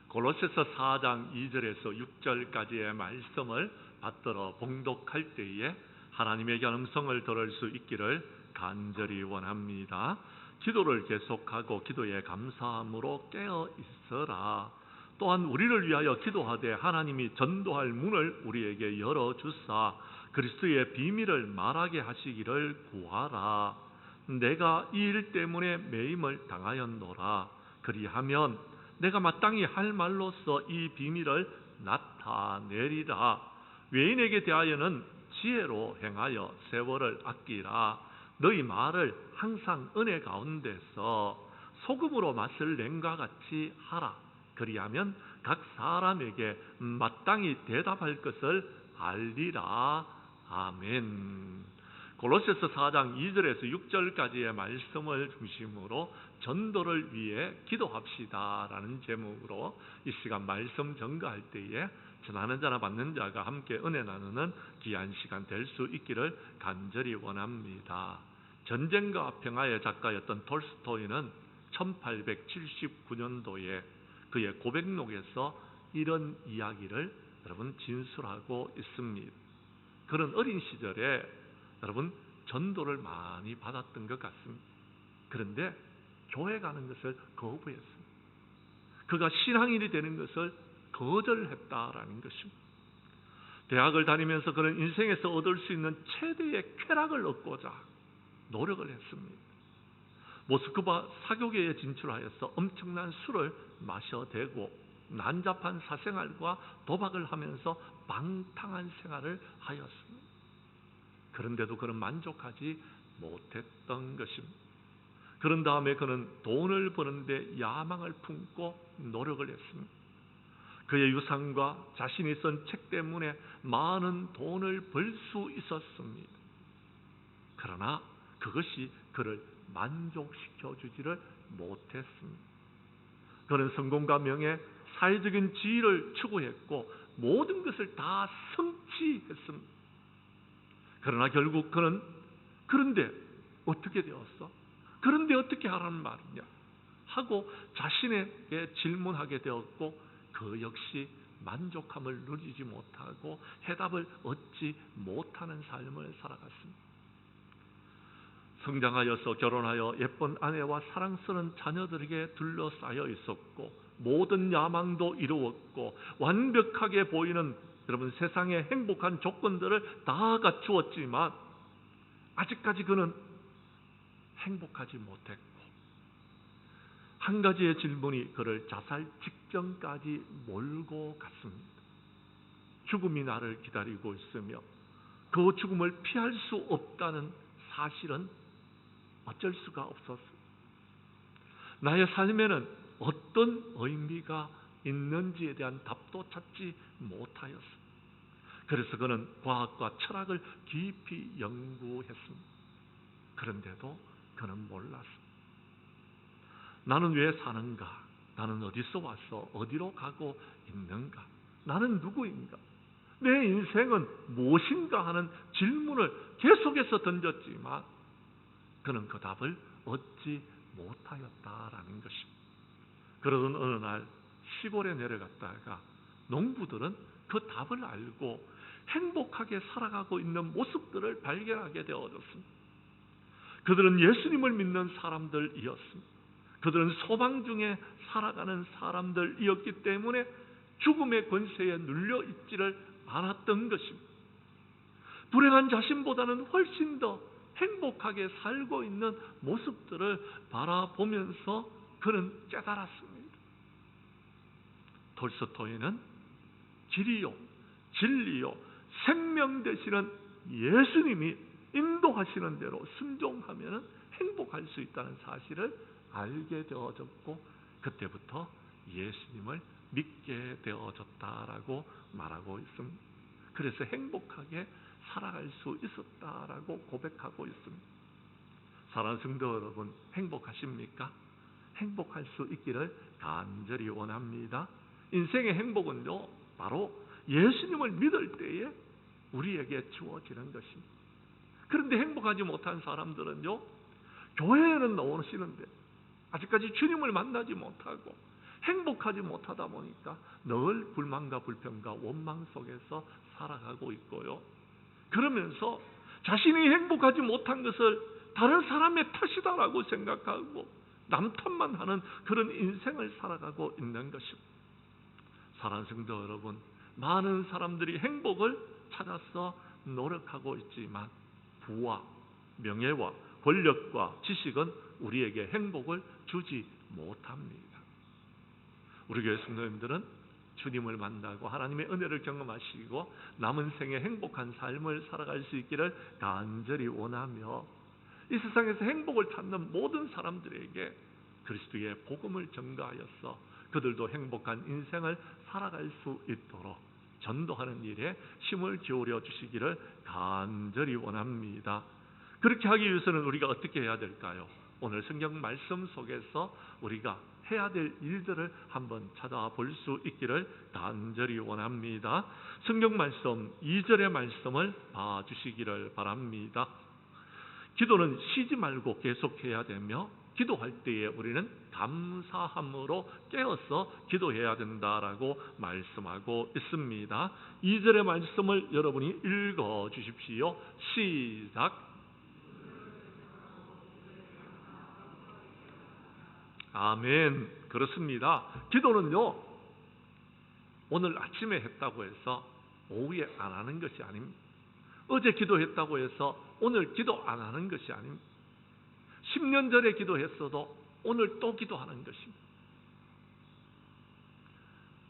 골로새서 4장 2절에서 6절까지의 말씀을 받들어 봉독할 때에 하나님의 음성을 들을 수 있기를 간절히 원합니다. 기도를 계속하고 기도에 감사함으로 깨어 있어라. 또한 우리를 위하여 기도하되 하나님이 전도할 문을 우리에게 열어주사 그리스도의 비밀을 말하게 하시기를 구하라. 내가 이 일 때문에 매임을 당하였노라. 그리하면 내가 마땅히 할 말로써 이 비밀을 나타내리라. 외인에게 대하여는 지혜로 행하여 세월을 아끼라. 너희 말을 항상 은혜 가운데서 소금으로 맛을 낸과 같이 하라. 그리하면 각 사람에게 마땅히 대답할 것을 알리라. 아멘. 골로새서 4장 2절에서 6절까지의 말씀을 중심으로 전도를 위해 기도합시다라는 제목으로 이 시간 말씀 전가할 때에 전하는 자나 받는 자가 함께 은혜 나누는 귀한 시간 될 수 있기를 간절히 원합니다. 전쟁과 평화의 작가였던 톨스토이는 1879년도에 그의 고백록에서 이런 이야기를 여러분 진술하고 있습니다. 그런 어린 시절에 여러분 전도를 많이 받았던 것 같습니다. 그런데 교회 가는 것을 거부했습니다. 그가 신앙인이 되는 것을 거절했다라는 것입니다. 대학을 다니면서 그는 인생에서 얻을 수 있는 최대의 쾌락을 얻고자 노력을 했습니다. 모스크바 사교계에 진출하여서 엄청난 술을 마셔대고 난잡한 사생활과 도박을 하면서 방탕한 생활을 하였습니다. 그런데도 그는 만족하지 못했던 것입니다. 그런 다음에 그는 돈을 버는데 야망을 품고 노력을 했습니다. 그의 유산과 자신이 쓴 책 때문에 많은 돈을 벌 수 있었습니다. 그러나 그것이 그를 만족시켜주지를 못했습니다. 그는 성공과 명예, 사회적인 지위를 추구했고 모든 것을 다 성취했습니다. 그러나 결국 그는 그런데 어떻게 되었어? 그런데 어떻게 하라는 말이냐? 하고 자신에게 질문하게 되었고 그 역시 만족함을 누리지 못하고 해답을 얻지 못하는 삶을 살아갔습니다. 성장하여서 결혼하여 예쁜 아내와 사랑스러운 자녀들에게 둘러싸여 있었고 모든 야망도 이루었고 완벽하게 보이는 여러분 세상의 행복한 조건들을 다 갖추었지만 아직까지 그는 행복하지 못했고 한 가지의 질문이 그를 자살 직전까지 몰고 갔습니다. 죽음이 나를 기다리고 있으며 그 죽음을 피할 수 없다는 사실은 어쩔 수가 없었습니다. 나의 삶에는 어떤 의미가 있는지에 대한 답도 찾지 못하였습니다. 그래서 그는 과학과 철학을 깊이 연구했습니다. 그런데도 그는 몰랐습니다. 나는 왜 사는가? 나는 어디서 와서 어디로 가고 있는가? 나는 누구인가? 내 인생은 무엇인가 하는 질문을 계속해서 던졌지만 그는 그 답을 얻지 못하였다라는 것입니다. 그러던 어느 날 시골에 내려갔다가 농부들은 그 답을 알고 행복하게 살아가고 있는 모습들을 발견하게 되어졌습니다. 그들은 예수님을 믿는 사람들이었습니다. 그들은 소망 중에 살아가는 사람들이었기 때문에 죽음의 권세에 눌려 있지를 않았던 것입니다. 불행한 자신보다는 훨씬 더 행복하게 살고 있는 모습들을 바라보면서 그는 깨달았습니다. 톨스토이는 길이요, 진리요, 생명 되시는 예수님이 인도하시는 대로 순종하면 행복할 수 있다는 사실을 알게 되어졌고 그때부터 예수님을 믿게 되어졌다라고 말하고 있습니다. 그래서 행복하게 살아갈 수 있었다라고 고백하고 있습니다. 사랑하는 성도 여러분, 행복하십니까? 행복할 수 있기를 간절히 원합니다. 인생의 행복은요, 바로 예수님을 믿을 때에 우리에게 주어지는 것입니다. 그런데 행복하지 못한 사람들은요, 교회에는 나오시는데 아직까지 주님을 만나지 못하고 행복하지 못하다 보니까 늘 불만과 불평과 원망 속에서 살아가고 있고요. 그러면서 자신이 행복하지 못한 것을 다른 사람의 탓이다라고 생각하고 남 탓만 하는 그런 인생을 살아가고 있는 것입니다. 사랑하는 성도 여러분, 많은 사람들이 행복을 찾아서 노력하고 있지만 부와 명예와 권력과 지식은 우리에게 행복을 주지 못합니다. 우리 교회 성도님들은 주님을 만나고 하나님의 은혜를 경험하시고 남은 생에 행복한 삶을 살아갈 수 있기를 간절히 원하며 이 세상에서 행복을 찾는 모든 사람들에게 그리스도의 복음을 전가하여서 그들도 행복한 인생을 살아갈 수 있도록 전도하는 일에 힘을 기울여 주시기를 간절히 원합니다. 그렇게 하기 위해서는 우리가 어떻게 해야 될까요? 오늘 성경 말씀 속에서 우리가 해야 될 일들을 한번 찾아볼 수 있기를 간절히 원합니다. 성경 말씀 2절의 말씀을 봐주시기를 바랍니다. 기도는 쉬지 말고 계속해야 되며 기도할 때에 우리는 감사함으로 깨어서 기도해야 된다라고 말씀하고 있습니다. 2절의 말씀을 여러분이 읽어 주십시오. 시작. 아멘. 그렇습니다. 기도는요, 오늘 아침에 했다고 해서 오후에 안 하는 것이 아닙니다. 어제 기도했다고 해서 오늘 기도 안 하는 것이 아닙니다. 10년 전에 기도했어도 오늘 또 기도하는 것입니다.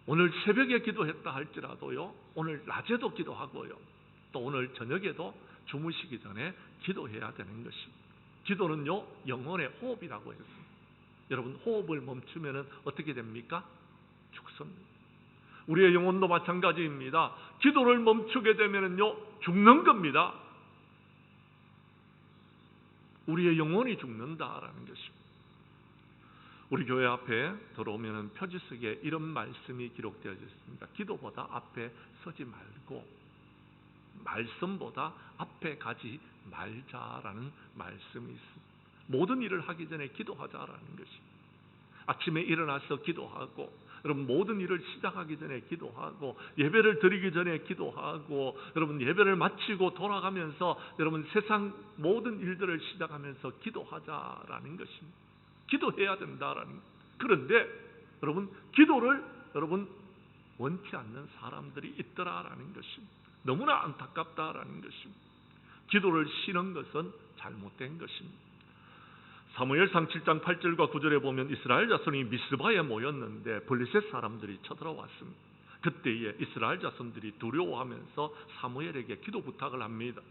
오늘 새벽에 기도했다 할지라도요, 오늘 낮에도 기도하고요, 또 오늘 저녁에도 주무시기 전에 기도해야 되는 것입니다. 기도는요, 영혼의 호흡이라고 했습니다. 여러분, 호흡을 멈추면 어떻게 됩니까? 죽습니다. 우리의 영혼도 마찬가지입니다. 기도를 멈추게 되면요, 죽는 겁니다. 우리의 영혼이 죽는다라는 것입니다. 우리 교회 앞에 들어오면 표지 속에 이런 말씀이 기록되어 있습니다. 기도보다 앞에 서지 말고 말씀보다 앞에 가지 말자라는 말씀이 있습니다. 모든 일을 하기 전에 기도하자라는 것입니다. 아침에 일어나서 기도하고, 여러분 모든 일을 시작하기 전에 기도하고, 예배를 드리기 전에 기도하고, 여러분 예배를 마치고 돌아가면서 여러분 세상 모든 일들을 시작하면서 기도하자라는 것입니다. 기도해야 된다라는 것. 그런데 여러분 기도를 여러분 원치 않는 사람들이 있더라라는 것입니다. 너무나 안타깝다라는 것입니다. 기도를 쉬는 것은 잘못된 것입니다. 사무엘상 7장 8절과 9절에 보면 이스라엘 자손이 미스바에 모였는데 블레셋 사람들이 쳐들어왔습니다. 그때에 이스라엘 자손들이 두려워하면서 사무엘에게 기도 부탁을 합니다.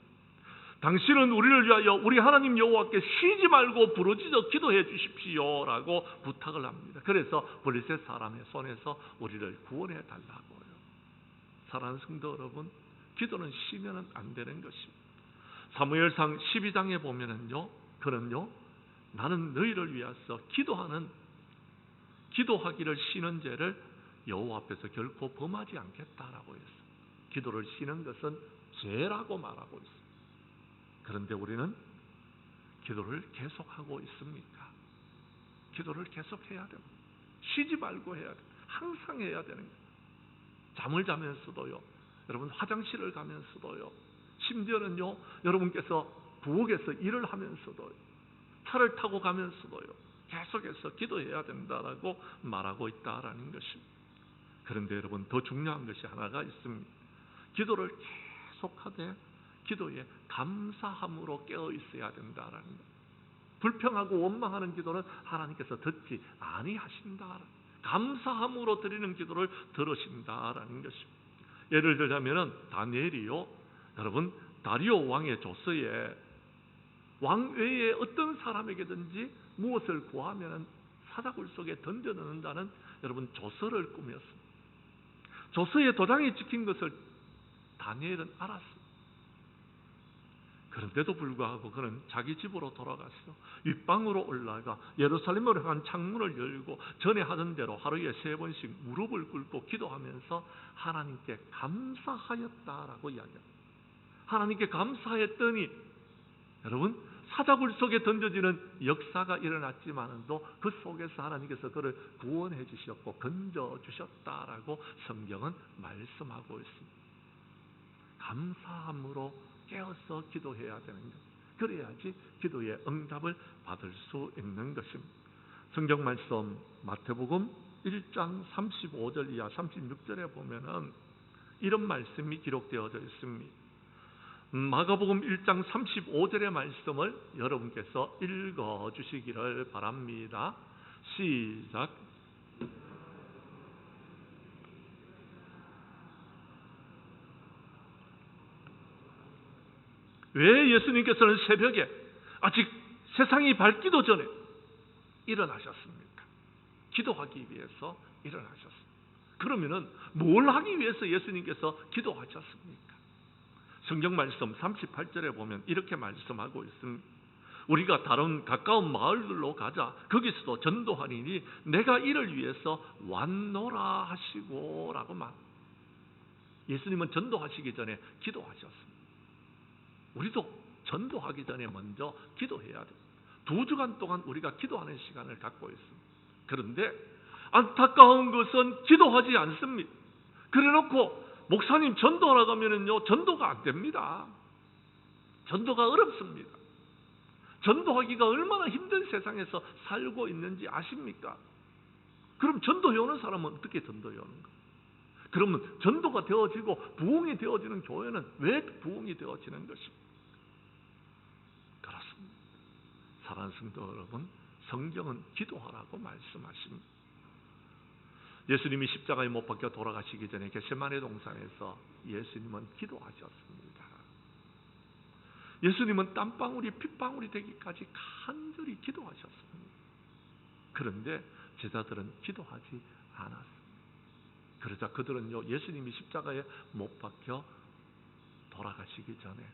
당신은 우리를 위하여 우리 하나님 여호와께 쉬지 말고 부르짖어 기도해 주십시오 라고 부탁을 합니다. 그래서 블레셋 사람의 손에서 우리를 구원해 달라고요. 사랑하는 성도 여러분, 기도는 쉬면 안 되는 것입니다. 사무엘상 12장에 보면은요, 그는요, 나는 너희를 위하여 기도하기를 쉬는 죄를 여호와 앞에서 결코 범하지 않겠다라고 했어요. 기도를 쉬는 것은 죄라고 말하고 있어요. 그런데 우리는 기도를 계속하고 있습니까? 기도를 계속해야 됩니다. 쉬지 말고 해야 됩니다. 항상 해야 되는 거예요. 잠을 자면서도요, 여러분 화장실을 가면서도요, 심지어는요, 여러분께서 부엌에서 일을 하면서도요, 차를 타고 가면서도요, 계속해서 기도해야 된다라고 말하고 있다라는 것입니다. 그런데 여러분, 더 중요한 것이 하나가 있습니다. 기도를 계속하되 기도에 감사함으로 깨어 있어야 된다라는 것. 불평하고 원망하는 기도는 하나님께서 듣지 아니하신다. 감사함으로 드리는 기도를 들으신다라는 것입니다. 예를 들자면은 다니엘이요, 여러분 다리오 왕의 조서에 왕 외에 어떤 사람에게든지 무엇을 구하면 사자굴 속에 던져 넣는다는 여러분 조서를 꾸몄습니다. 조서에 도장이 찍힌 것을 다니엘은 알았습니다. 그런데도 불구하고 그는 자기 집으로 돌아가서 윗방으로 올라가 예루살렘으로 향한 창문을 열고 전에 하던 대로 하루에 3번씩 무릎을 꿇고 기도하면서 하나님께 감사하였다라고 이야기합니다. 하나님께 감사했더니 여러분 사자굴 속에 던져지는 역사가 일어났지만도 그 속에서 하나님께서 그를 구원해 주셨고 건져 주셨다라고 성경은 말씀하고 있습니다. 감사함으로 깨어서 기도해야 되는 것. 그래야지 기도의 응답을 받을 수 있는 것입니다. 성경 말씀 마태복음 1장 35절 이하 36절에 보면은 이런 말씀이 기록되어져 있습니다. 마가복음 1장 35절의 말씀을 여러분께서 읽어 주시기를 바랍니다. 시작. 왜 예수님께서는 새벽에 아직 세상이 밝기도 전에 일어나셨습니까? 기도하기 위해서 일어나셨습니다. 그러면은 뭘 하기 위해서 예수님께서 기도하셨습니까? 성경 말씀 38절에 보면 이렇게 말씀하고 있습니다. 우리가 다른 가까운 마을들로 가자. 거기서도 전도하리니 내가 이를 위해서 왔노라 하시고 라고 말. 예수님은 전도하시기 전에 기도하셨습니다. 우리도 전도하기 전에 먼저 기도해야 돼요. 2주간 동안 우리가 기도하는 시간을 갖고 있습니다. 그런데 안타까운 것은 기도하지 않습니다. 그래놓고 목사님 전도하러 가면은요, 전도가 안 됩니다. 전도가 어렵습니다. 전도하기가 얼마나 힘든 세상에서 살고 있는지 아십니까? 그럼 전도해 오는 사람은 어떻게 전도해 오는가? 그러면 전도가 되어지고 부흥이 되어지는 교회는 왜 부흥이 되어지는 것입니까? 그렇습니다. 사랑하는 성도 여러분, 성경은 기도하라고 말씀하십니다. 예수님이 십자가에 못 박혀 돌아가시기 전에 겟세마네 동산에서 예수님은 기도하셨습니다. 예수님은 땀방울이 핏방울이 되기까지 간절히 기도하셨습니다. 그런데 제자들은 기도하지 않았습니다. 그러자 그들은요, 예수님이 십자가에 못 박혀 돌아가시기 전에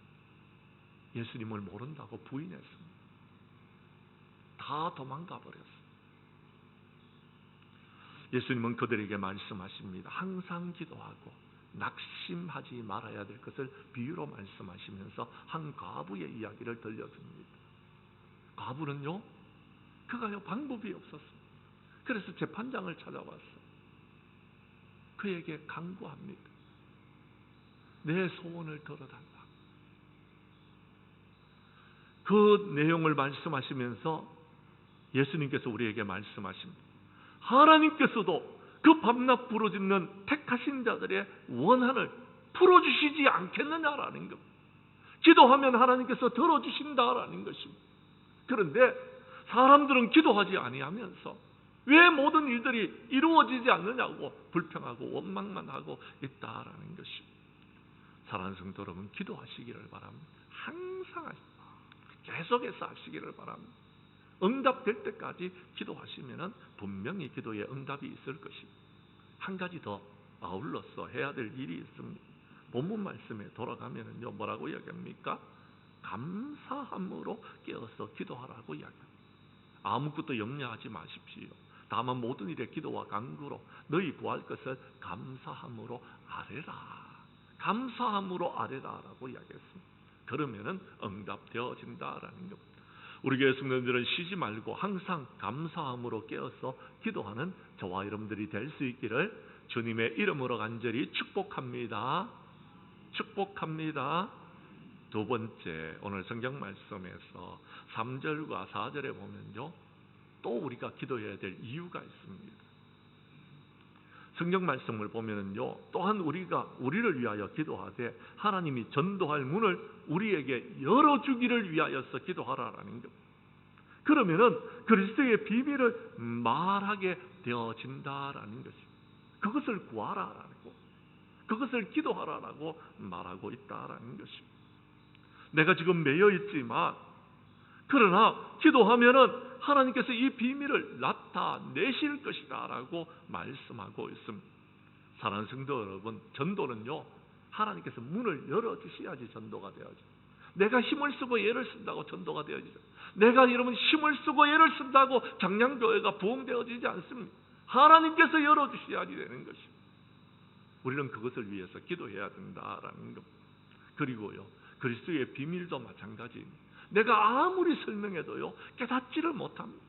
예수님을 모른다고 부인했습니다. 다 도망가 버렸습니다. 예수님은 그들에게 말씀하십니다. 항상 기도하고 낙심하지 말아야 될 것을 비유로 말씀하시면서 한 과부의 이야기를 들려줍니다. 과부는요, 그가요 방법이 없었습니다. 그래서 재판장을 찾아왔어요. 그에게 간구합니다. 내 소원을 들어달라. 그 내용을 말씀하시면서 예수님께서 우리에게 말씀하십니다. 하나님께서도 그 밤낮 부르짖는 택하신 자들의 원한을 풀어주시지 않겠느냐라는 것. 기도하면 하나님께서 들어주신다라는 것입니다. 그런데 사람들은 기도하지 아니하면서 왜 모든 일들이 이루어지지 않느냐고 불평하고 원망만 하고 있다라는 것입니다. 사랑하는 성도 여러분, 기도하시기를 바랍니다. 항상 계속해서 하시기를 바랍니다. 응답될 때까지 기도하시면 분명히 기도에 응답이 있을 것입니다. 한 가지 더 아울러서 해야 될 일이 있습니다. 본문 말씀에 돌아가면요, 뭐라고 이야기합니까? 감사함으로 깨어서 기도하라고 이야기합니다. 아무것도 염려하지 마십시오. 다만 모든 일에 기도와 간구로 너희 구할 것을 감사함으로 아뢰라. 감사함으로 아뢰라라고 이야기했습니다. 그러면은 응답되어진다라는 겁니다. 우리 교회 성도님들은 쉬지 말고 항상 감사함으로 깨어서 기도하는 저와 여러분들이 될 수 있기를 주님의 이름으로 간절히 축복합니다. 축복합니다. 두 번째, 오늘 성경 말씀에서 3절과 4절에 보면요, 또 우리가 기도해야 될 이유가 있습니다. 성경 말씀을 보면은요, 또한 우리를 위하여 기도하되 하나님이 전도할 문을 우리에게 열어주기를 위하여서 기도하라라는 것. 그러면은 그리스도의 비밀을 말하게 되어진다라는 것입니다. 그것을 구하라라고, 그것을 기도하라라고 말하고 있다라는 것입니다. 내가 지금 매여 있지만 그러나 기도하면은 하나님께서 이 비밀을 나타내실 것이다라고 말씀하고 있습니다. 사랑하는 성도 여러분, 전도는요, 하나님께서 문을 열어주셔야지 전도가 되어져. 내가 힘을 쓰고 예를 쓴다고 전도가 되어지죠. 내가 여러분 힘을 쓰고 예를 쓴다고 장량교회가 부흥되어지지 않습니다. 하나님께서 열어주셔야지 되는 것입니다. 우리는 그것을 위해서 기도해야 된다라는 것. 그리고요, 그리스도의 비밀도 마찬가지입니다. 내가 아무리 설명해도요 깨닫지를 못합니다.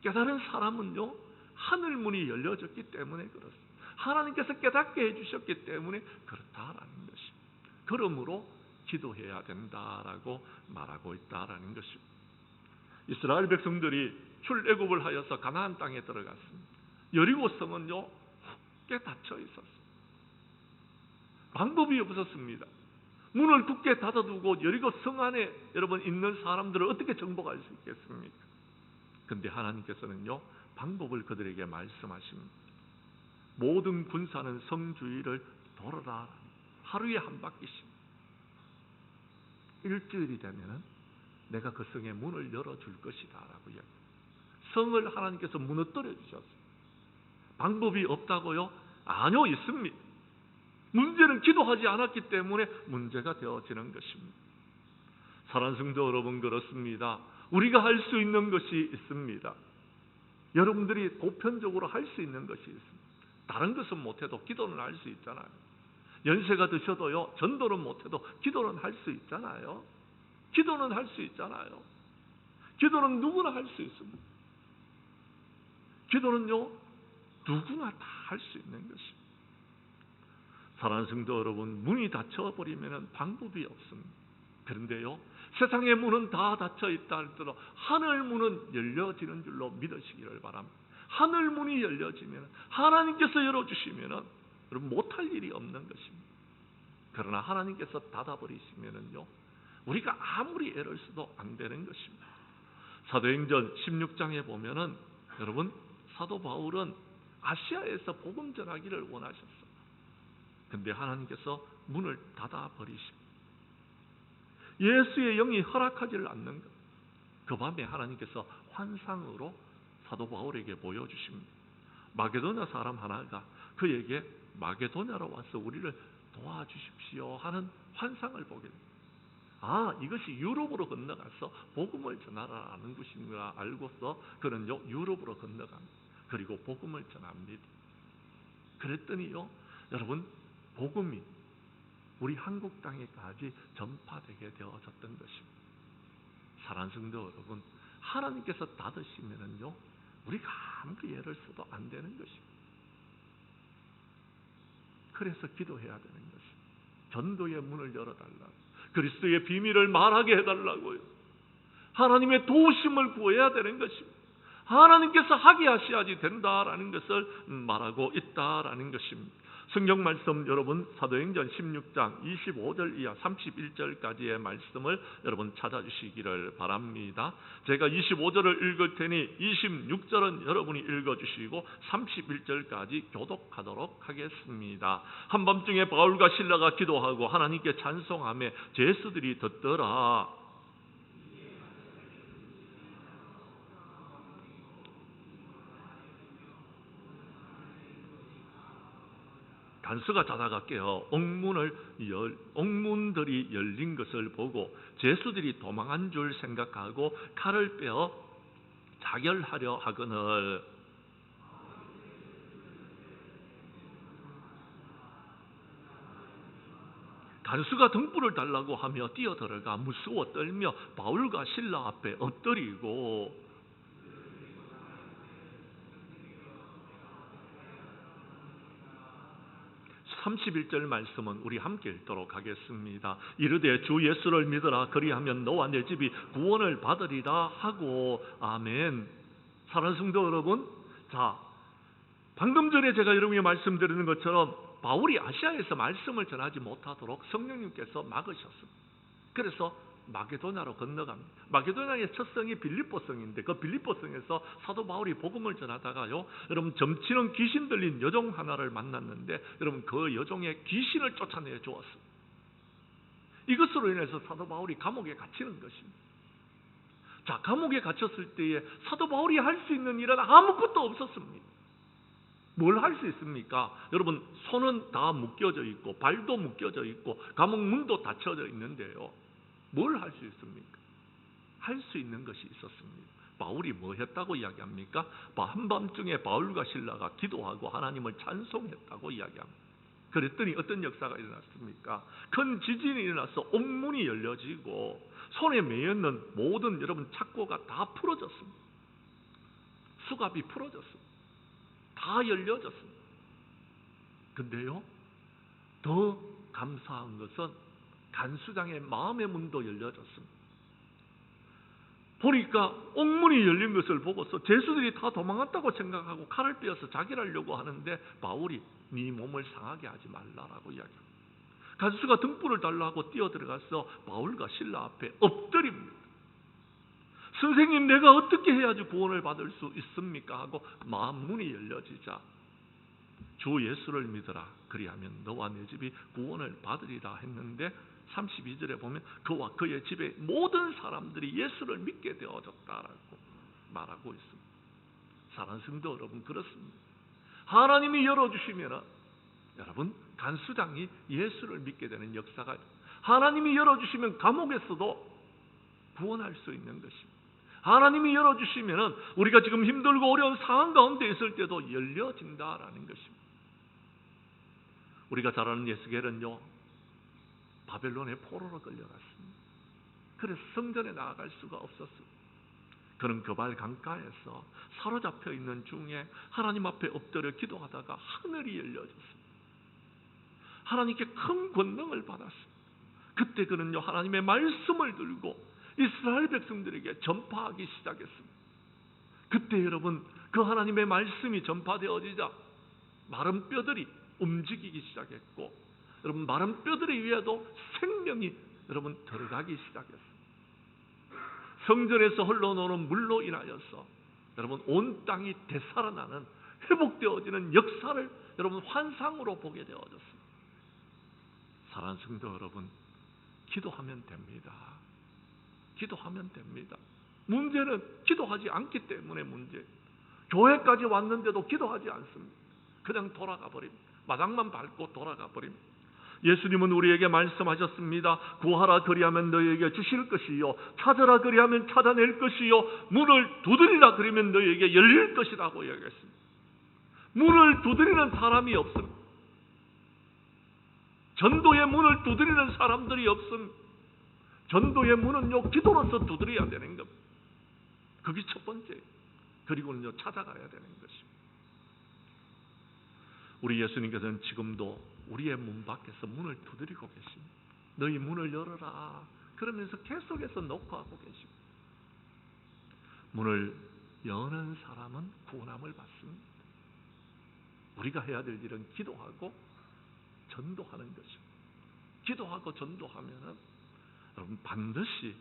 깨달은 사람은요 하늘 문이 열려졌기 때문에 그렇습니다. 하나님께서 깨닫게 해주셨기 때문에 그렇다라는 것입니다. 그러므로 기도해야 된다라고 말하고 있다라는 것입니다. 이스라엘 백성들이 출애굽을 하여서 가나안 땅에 들어갔습니다. 여리고 성은요 굳게 닫혀 있었습니다. 방법이 없었습니다. 문을 굳게 닫아두고 여리고 성 안에 여러분 있는 사람들을 어떻게 정복할 수 있겠습니까? 그런데 하나님께서는요 방법을 그들에게 말씀하십니다. 모든 군사는 성 주위를 돌아라. 하루에 한 바퀴씩. 일주일이 되면은 내가 그 성의 문을 열어줄 것이다 라고 이야기합니다. 성을 하나님께서 무너뜨려 주셨습니다. 방법이 없다고요? 아니요, 있습니다. 문제는 기도하지 않았기 때문에 문제가 되어지는 것입니다. 사랑하는 성도 여러분, 그렇습니다. 우리가 할 수 있는 것이 있습니다. 여러분들이 보편적으로 할 수 있는 것이 있습니다. 다른 것은 못해도 기도는 할 수 있잖아요. 연세가 드셔도요 전도는 못해도 기도는 할 수 있잖아요. 기도는 할 수 있잖아요. 기도는 누구나 할 수 있습니다. 기도는요 누구나 다 할 수 있는 것입니다. 사랑하는 성도 여러분, 문이 닫혀버리면 방법이 없습니다. 그런데요 세상의 문은 다 닫혀 있다 할지라도 하늘 문은 열려지는 줄로 믿으시기를 바랍니다. 하늘 문이 열려지면 하나님께서 열어주시면 여러분 못할 일이 없는 것입니다. 그러나 하나님께서 닫아버리시면요 우리가 아무리 애를 써도 안 되는 것입니다. 사도행전 16장에 보면은 여러분 사도 바울은 아시아에서 복음 전하기를 원하셨어요. 근데 하나님께서 문을 닫아버리십니다. 예수의 영이 허락하지를 않는 것. 그 밤에 하나님께서 환상으로 사도 바울에게 보여주십니다. 마게도냐 사람 하나가 그에게 마게도냐로 와서 우리를 도와주십시오 하는 환상을 보게 됩니다. 아, 이것이 유럽으로 건너가서 복음을 전하라는 것인가 알고서 그는요 유럽으로 건너갑니다. 그리고 복음을 전합니다. 그랬더니요 여러분 복음이 우리 한국 땅에까지 전파되게 되어졌던 것입니다. 사랑하는 성도 여러분, 하나님께서 닫으시면은요 우리가 아무리 애를 써도 안 되는 것입니다. 그래서 기도해야 되는 것입니다. 전도의 문을 열어달라고, 그리스도의 비밀을 말하게 해달라고요. 하나님의 도우심을 구해야 되는 것입니다. 하나님께서 하게 하셔야지 된다라는 것을 말하고 있다라는 것입니다. 성경 말씀 여러분 사도행전 16장 25절 이하 31절까지의 말씀을 여러분 찾아주시기를 바랍니다. 제가 25절을 읽을 테니 26절은 여러분이 읽어주시고 31절까지 교독하도록 하겠습니다. 한밤중에 바울과 실라가 기도하고 하나님께 찬송하며 제수들이 듣더라. 간수가 자다가 깨어 옥문들이 열린 것을 보고 제수들이 도망한 줄 생각하고 칼을 빼어 자결하려 하거늘 간수가 등불을 달라고 하며 뛰어들어가 무서워 떨며 바울과 실라 앞에 엎드리고 31절 말씀은 우리 함께 읽도록 하겠습니다. 이르되 주 예수를 믿으라 그리하면 너와 내 집이 구원을 받으리라 하고 아멘. 사랑하는 성도 여러분, 자 방금 전에 제가 여러분에게 말씀드리는 것처럼 바울이 아시아에서 말씀을 전하지 못하도록 성령님께서 막으셨습니다. 그래서 마게도냐로 건너갑니다. 마게도냐의 첫 성이 빌립보 성인데 그 빌립보 성에서 사도 바울이 복음을 전하다가요 여러분 점치는 귀신 들린 여종 하나를 만났는데 여러분 그 여종의 귀신을 쫓아내 주었습니다. 이것으로 인해서 사도 바울이 감옥에 갇히는 것입니다. 자, 감옥에 갇혔을 때에 사도 바울이 할 수 있는 일은 아무것도 없었습니다. 뭘 할 수 있습니까? 여러분 손은 다 묶여져 있고 발도 묶여져 있고 감옥 문도 닫혀져 있는데요 뭘 할 수 있습니까? 할 수 있는 것이 있었습니다. 바울이 뭐 했다고 이야기합니까? 한밤중에 바울과 실라가 기도하고 하나님을 찬송했다고 이야기합니다. 그랬더니 어떤 역사가 일어났습니까? 큰 지진이 일어나서 옥문이 열려지고 손에 매였는 모든 여러분 착고가 다 풀어졌습니다. 수갑이 풀어졌습니다. 다 열려졌습니다. 근데요, 더 감사한 것은 간수장의 마음의 문도 열려졌습니다. 보니까 옥문이 열린 것을 보고서 죄수들이 다 도망갔다고 생각하고 칼을 빼어서 자기를 하려고 하는데 바울이 네 몸을 상하게 하지 말라라고 이야기합니다. 간수가 등불을 달라고 뛰어들어가서 바울과 실라 앞에 엎드립니다. 선생님, 내가 어떻게 해야지 구원을 받을 수 있습니까? 하고 마음 문이 열려지자 주 예수를 믿어라, 그리하면 너와 내 집이 구원을 받으리라 했는데 32절에 보면 그와 그의 집에 모든 사람들이 예수를 믿게 되어졌다라고 말하고 있습니다. 사랑하는 성도 여러분, 그렇습니다. 하나님이 열어주시면 여러분 간수장이 예수를 믿게 되는 역사가, 하나님이 열어주시면 감옥에서도 구원할 수 있는 것입니다. 하나님이 열어주시면 우리가 지금 힘들고 어려운 상황 가운데 있을 때도 열려진다라는 것입니다. 우리가 잘 아는 예스겔은요, 바벨론의 포로로 끌려갔습니다. 그래서 성전에 나아갈 수가 없었습니다. 그는 그발 강가에서 사로잡혀 있는 중에 하나님 앞에 엎드려 기도하다가 하늘이 열려졌습니다. 하나님께 큰 권능을 받았습니다. 그때 그는요, 하나님의 말씀을 들고 이스라엘 백성들에게 전파하기 시작했습니다. 그때 여러분 그 하나님의 말씀이 전파되어지자 마른 뼈들이 움직이기 시작했고, 여러분 마른 뼈들이 위에도 생명이 여러분 들어가기 시작했습니다. 성전에서 흘러나오는 물로 인하여서 여러분 온 땅이 되살아나는, 회복되어지는 역사를 여러분 환상으로 보게 되어졌습니다. 사랑하는 성도 여러분, 기도하면 됩니다. 기도하면 됩니다. 문제는 기도하지 않기 때문에 문제. 교회까지 왔는데도 기도하지 않습니다. 그냥 돌아가 버립니다. 마당만 밟고 돌아가 버립니다. 예수님은 우리에게 말씀하셨습니다. 구하라 그리하면 너희에게 주실 것이요, 찾으라 그리하면 찾아낼 것이요, 문을 두드리라 그러면 너희에게 열릴 것이라고 이야기했습니다. 문을 두드리는 사람이 없습니다. 전도의 문을 두드리는 사람들이 없습니다. 전도의 문은요, 기도로서 두드려야 되는 겁니다. 그게 첫 번째. 그리고는요, 찾아가야 되는 것입니다. 우리 예수님께서는 지금도 우리의 문 밖에서 문을 두드리고 계십니다. 너희 문을 열어라 그러면서 계속해서 녹화하고 계십니다. 문을 여는 사람은 구원함을 받습니다. 우리가 해야 될 일은 기도하고 전도하는 것입니다. 기도하고 전도하면은 여러분 반드시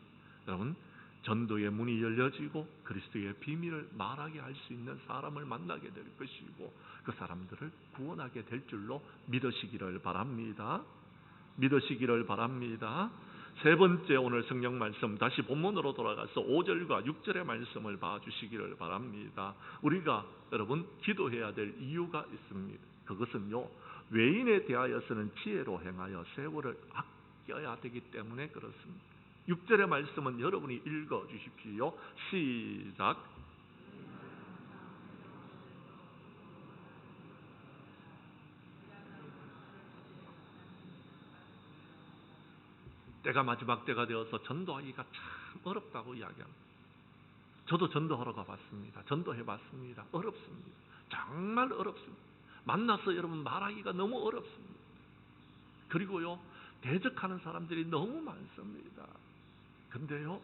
여러분 전도의 문이 열려지고 그리스도의 비밀을 말하게 할 수 있는 사람을 만나게 될 것이고, 그 사람들을 구원하게 될 줄로 믿으시기를 바랍니다. 믿으시기를 바랍니다. 세 번째, 오늘 성경 말씀 다시 본문으로 돌아가서 5절과 6절의 말씀을 봐주시기를 바랍니다. 우리가 여러분 기도해야 될 이유가 있습니다. 그것은요, 외인에 대하여서는 지혜로 행하여 세월을 아껴야 되기 때문에 그렇습니다. 6절의 말씀은 여러분이 읽어 주십시오. 시작. 때가 마지막 때가 되어서 전도하기가 참 어렵다고 이야기합니다. 저도 전도하러 가봤습니다. 전도해봤습니다. 어렵습니다. 정말 어렵습니다. 만나서 여러분 말하기가 너무 어렵습니다. 그리고요, 대적하는 사람들이 너무 많습니다. 근데요,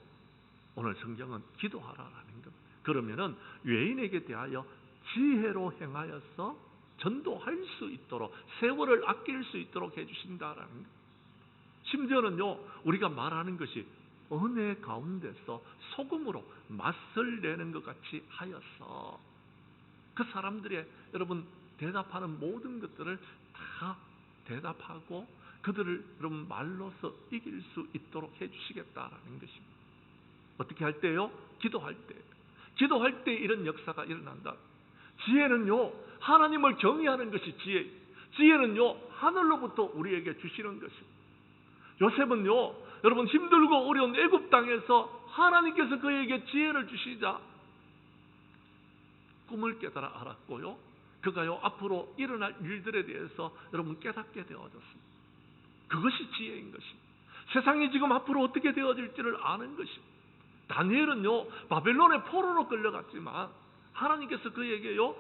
오늘 성경은 기도하라라는 겁니다. 그러면은 외인에게 대하여 지혜로 행하여서 전도할 수 있도록, 세월을 아낄 수 있도록 해주신다라는 겁니다. 심지어는요, 우리가 말하는 것이 은혜 가운데서 소금으로 맛을 내는 것 같이 하여서 그 사람들의 여러분 대답하는 모든 것들을 다 대답하고 그들을 여러분 말로서 이길 수 있도록 해주시겠다라는 것입니다. 어떻게 할 때요? 기도할 때. 기도할 때 이런 역사가 일어난다. 지혜는요, 하나님을 경외하는 것이 지혜. 지혜는요, 하늘로부터 우리에게 주시는 것입니다. 요셉은요, 여러분 힘들고 어려운 애굽 땅에서 하나님께서 그에게 지혜를 주시자 꿈을 깨달아 알았고요, 그가요 앞으로 일어날 일들에 대해서 여러분 깨닫게 되어졌습니다. 그것이 지혜인 것입니다. 세상이 지금 앞으로 어떻게 되어질지를 아는 것입니다. 다니엘은요 바벨론의 포로로 끌려갔지만 하나님께서 그에게요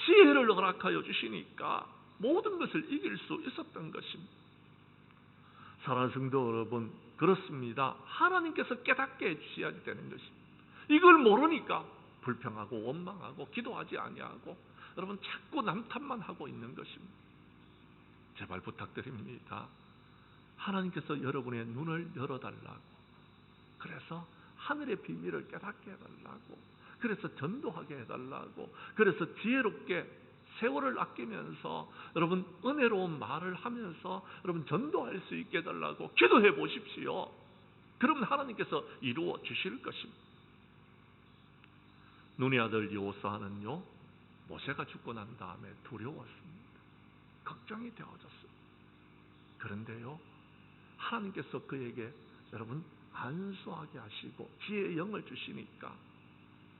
지혜를 허락하여 주시니까 모든 것을 이길 수 있었던 것입니다. 사랑하는 성도 여러분, 그렇습니다. 하나님께서 깨닫게 해주셔야 되는 것입니다. 이걸 모르니까 불평하고 원망하고 기도하지 아니하고 여러분 자꾸 남탓만 하고 있는 것입니다. 제발 부탁드립니다. 하나님께서 여러분의 눈을 열어달라고, 그래서 하늘의 비밀을 깨닫게 해달라고, 그래서 전도하게 해달라고, 그래서 지혜롭게 세월을 아끼면서 여러분 은혜로운 말을 하면서 여러분 전도할 수 있게 해달라고 기도해 보십시오. 그러면 하나님께서 이루어 주실 것입니다. 눈의 아들 여호수아는요 모세가 죽고 난 다음에 두려웠습니다. 걱정이 되어졌습니다. 그런데요 하나님께서 그에게 여러분 안수하게 하시고 지혜의 영을 주시니까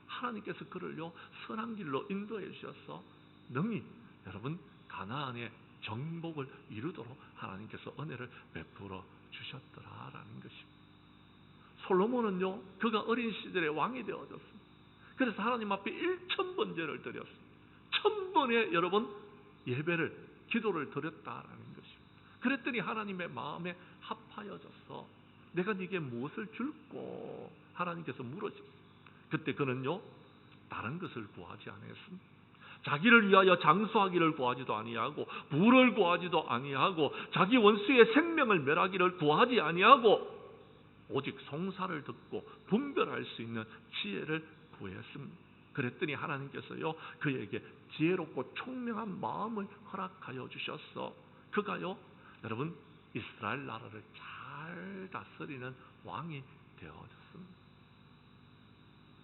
하나님께서 그를요 선한 길로 인도해 주셔서 능히 여러분 가나안의 정복을 이루도록 하나님께서 은혜를 베풀어 주셨더라라는 것입니다. 솔로몬은요 그가 어린 시절에 왕이 되어졌습니다. 그래서 하나님 앞에 1000번제를 드렸습니다. 1000번의 여러분 예배를 기도를 드렸다라는 것입니다. 그랬더니 하나님의 마음에 합하여져서 내가 네게 무엇을 줄꼬 하나님께서 물으셨습니다. 그때 그는요 다른 것을 구하지 않았습니다. 자기를 위하여 장수하기를 구하지도 아니하고 부를 구하지도 아니하고 자기 원수의 생명을 멸하기를 구하지 아니하고 오직 송사를 듣고 분별할 수 있는 지혜를 구했습니다. 그랬더니 하나님께서요 그에게 지혜롭고 총명한 마음을 허락하여 주셔서 그가요 여러분 이스라엘 나라를 잘 다스리는 왕이 되어졌습니다.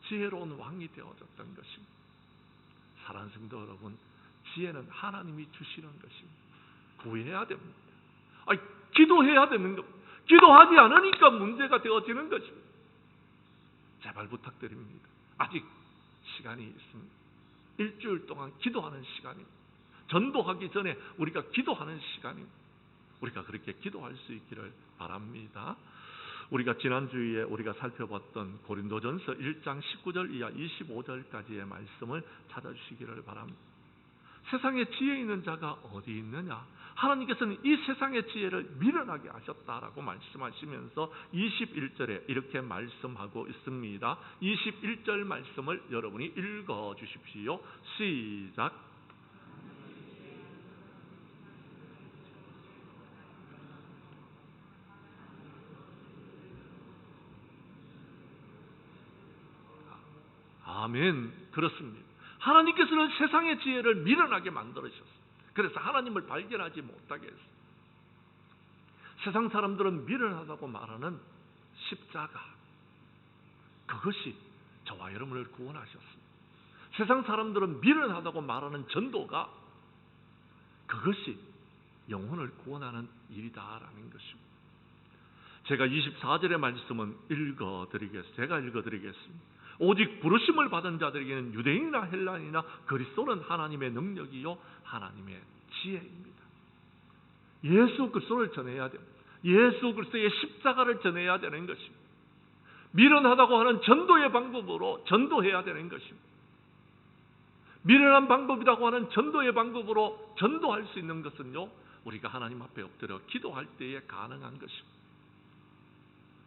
지혜로운 왕이 되어졌던 것입니다. 사랑하는 성도 여러분, 지혜는 하나님이 주시는 것입니다. 구해야 됩니다. 기도해야 되는 겁니다. 기도하지 않으니까 문제가 되어지는 것입니다. 제발 부탁드립니다. 아직 시간이 있습니다. 일주일 동안 기도하는 시간입니다. 전도하기 전에 우리가 기도하는 시간입니다. 우리가 그렇게 기도할 수 있기를 바랍니다. 우리가 지난주에 우리가 살펴봤던 고린도전서 1장 19절 이하 25절까지의 말씀을 찾아주시기를 바랍니다. 세상에 지혜 있는 자가 어디 있느냐? 하나님께서는 이 세상의 지혜를 미련하게 하셨다라고 말씀하시면서 21절에 이렇게 말씀하고 있습니다. 21절 말씀을 여러분이 읽어 주십시오. 시작. 아멘. 그렇습니다. 하나님께서는 세상의 지혜를 미련하게 만들으셨어요. 그래서 하나님을 발견하지 못하게 했어요. 세상 사람들은 미련하다고 말하는 십자가, 그것이 저와 여러분을 구원하셨습니다. 세상 사람들은 미련하다고 말하는 전도가 그것이 영혼을 구원하는 일이다라는 것입니다. 제가 24절의 말씀은 제가 읽어드리겠습니다. 오직 부르심을 받은 자들에게는 유대인이나 헬라인이나 그리스도는 하나님의 능력이요 하나님의 지혜입니다. 예수 그리스도를 전해야 됩니다. 예수 그리스도의 십자가를 전해야 되는 것입니다. 미련하다고 하는 전도의 방법으로 전도해야 되는 것입니다. 미련한 방법이라고 하는 전도의 방법으로 전도할 수 있는 것은요 우리가 하나님 앞에 엎드려 기도할 때에 가능한 것입니다.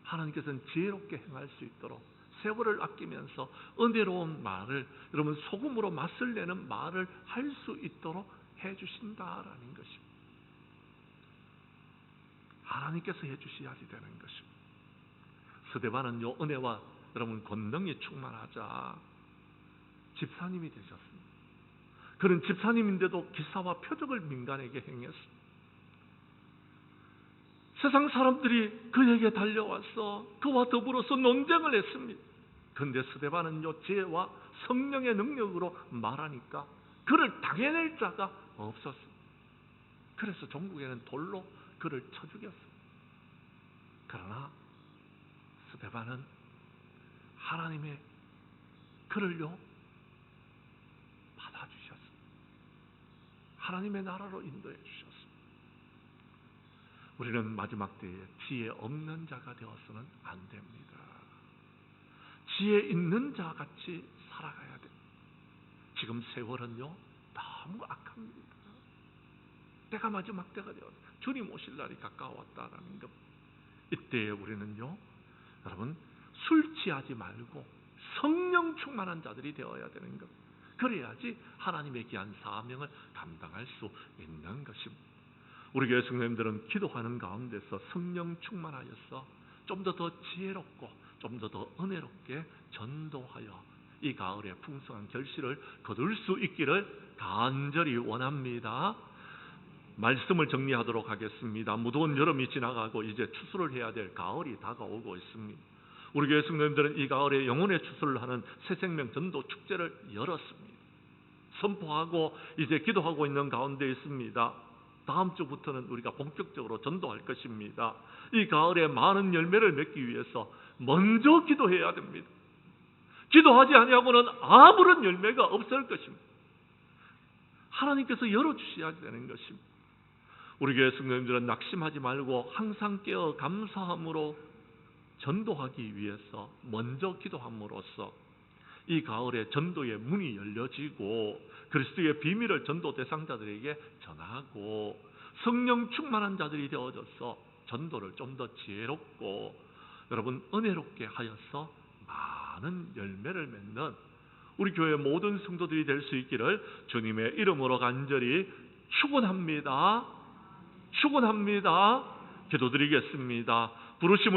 하나님께서는 지혜롭게 행할 수 있도록 세월을 아끼면서 은혜로운 말을 여러분 소금으로 맛을 내는 말을 할 수 있도록 해주신다라는 것입니다. 하나님께서 해주셔야지 되는 것입니다. 스데반은요 은혜와 여러분 권능이 충만하자 집사님이 되셨습니다. 그는 집사님인데도 기사와 표적을 민간에게 행했습니다. 세상 사람들이 그에게 달려와서 그와 더불어서 논쟁을 했습니다. 그런데 스데반은요 지혜와 성령의 능력으로 말하니까 그를 당해낼 자가 없었습니다. 그래서 종국에는 돌로 그를 쳐 죽였습니다. 그러나 스데반은 하나님의 그를요 받아주셨습니다. 하나님의 나라로 인도해 주셨습니다. 우리는 마지막 때에 지혜 없는 자가 되어서는 안 됩니다. 지혜 있는 자 같이 살아가야 됩니다. 지금 세월은요 너무 악합니다. 때가 마지막 때가 되었습니다. 주님 오실 날이 가까웠다라는 것. 이때에 우리는요 여러분 술 취하지 말고 성령 충만한 자들이 되어야 되는 것. 그래야지 하나님의 귀한 사명을 감당할 수 있는 것입니다. 우리 교회 성도님들은 기도하는 가운데서 성령 충만하여서 좀 더 지혜롭고 좀 더 은혜롭게 전도하여 이 가을에 풍성한 결실을 거둘 수 있기를 간절히 원합니다. 말씀을 정리하도록 하겠습니다. 무더운 여름이 지나가고 이제 추수를 해야 될 가을이 다가오고 있습니다. 우리 교회 성도님들은 이 가을에 영혼의 추수를 하는 새생명 전도 축제를 열었습니다. 선포하고 이제 기도하고 있는 가운데 있습니다. 다음 주부터는 우리가 본격적으로 전도할 것입니다. 이 가을에 많은 열매를 맺기 위해서 먼저 기도해야 됩니다. 기도하지 아니하고는 아무런 열매가 없을 것입니다. 하나님께서 열어주셔야 되는 것입니다. 우리 교회 성도님들은 낙심하지 말고 항상 깨어 감사함으로 전도하기 위해서 먼저 기도함으로써 이 가을에 전도의 문이 열려지고 그리스도의 비밀을 전도 대상자들에게 전하고 성령 충만한 자들이 되어져서 전도를 좀 더 지혜롭고 여러분 은혜롭게 하여서 많은 열매를 맺는 우리 교회 모든 성도들이 될 수 있기를 주님의 이름으로 간절히 축원합니다. 축원합니다. 기도드리겠습니다. 부르심을